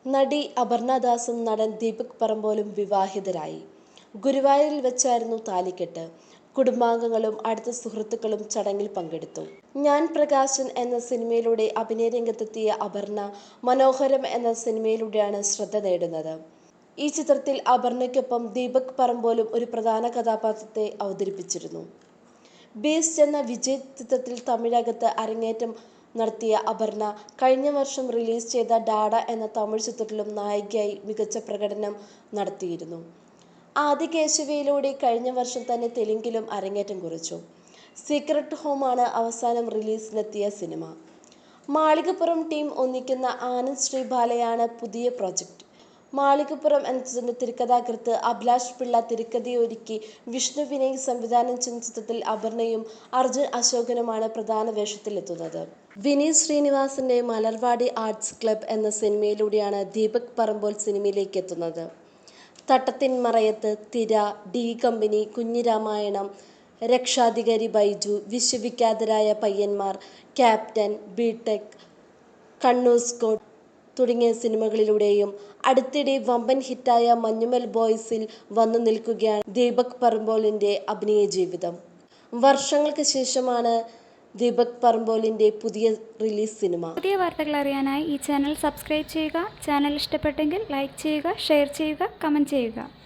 നടി അപർണദാസും നടൻ ദീപക് പറമ്പോലും വിവാഹിതരായി. ഗുരുവായൂരിൽ വെച്ചായിരുന്നു താലികെട്ട്. കുടുംബാംഗങ്ങളും അടുത്ത സുഹൃത്തുക്കളും ചടങ്ങിൽ പങ്കെടുത്തു. ഞാൻ പ്രകാശൻ എന്ന സിനിമയിലൂടെ അഭിനയ രംഗത്തെത്തിയ അപർണ മനോഹരം എന്ന സിനിമയിലൂടെയാണ് ശ്രദ്ധ നേടുന്നത്. ഈ ചിത്രത്തിൽ അപർണയ്ക്കൊപ്പം ദീപക് പറമ്പോലും ഒരു പ്രധാന കഥാപാത്രത്തെ അവതരിപ്പിച്ചിരുന്നു. ബീസ്റ്റ് എന്ന വിജയ് ചിത്രത്തിൽ തമിഴകത്ത് അരങ്ങേറ്റം നടത്തിയ അപർണ കഴിഞ്ഞ വർഷം റിലീസ് ചെയ്ത ഡാഡ എന്ന തമിഴ് ചിത്രത്തിലും നായികയായി മികച്ച പ്രകടനം നടത്തിയിരുന്നു. ആദികേശവയിലൂടെ കഴിഞ്ഞ വർഷം തന്നെ തെലുങ്കിലും അരങ്ങേറ്റം കുറിച്ചു. സീക്രട്ട് ഹോമാണ് അവസാനം റിലീസിനെത്തിയ സിനിമ. മാളികപ്പുറം ടീം ഒന്നിക്കുന്ന ആനന്ദ് ശ്രീബാലയാണ് പുതിയ പ്രൊജക്ട്. മാളികപ്പുറം എന്ന ചിത്രത്തിന്റെ തിരക്കഥാകൃത്ത് അഭിലാഷ് പിള്ള തിരക്കഥയൊരുക്കി വിഷ്ണു വിനയ് സംവിധാനം ചെയ്യുന്ന ചിത്രത്തിൽ അപർണയും അർജുൻ അശോകനുമാണ് പ്രധാന വേഷത്തിലെത്തുന്നത്. വിനീത് ശ്രീനിവാസന്റെ മലർവാടി ആർട്സ് ക്ലബ് എന്ന സിനിമയിലൂടെയാണ് ദീപക് പറമ്പോൾ സിനിമയിലേക്ക് എത്തുന്നത്. തട്ടത്തിൻ മറയത്ത്, തിര, D Company, Kunjiramayanam, Rakshadhikari Baiju, Vishwavikhyatharaya Payyanmar, Captain, BTech, Kannur Squad തുടങ്ങിയ സിനിമകളിലൂടെയും അടുത്തിടെ വമ്പൻ ഹിറ്റായ മഞ്ഞുമൽ ബോയ്സിൽ വന്നു നിൽക്കുകയാണ് ദീപക് പറമ്പോലിന്റെ അഭിനയ ജീവിതം. വർഷങ്ങൾക്ക് ശേഷമാണ് ദീപക് പറമ്പോലിന്റെ പുതിയ റിലീസ് സിനിമ. പുതിയ വാർത്തകൾ അറിയാനായി ഈ ചാനൽ സബ്സ്ക്രൈബ് ചെയ്യുക. ചാനൽ ഇഷ്ടപ്പെട്ടെങ്കിൽ ലൈക്ക് ചെയ്യുക, ഷെയർ ചെയ്യുക, കമന്റ് ചെയ്യുക.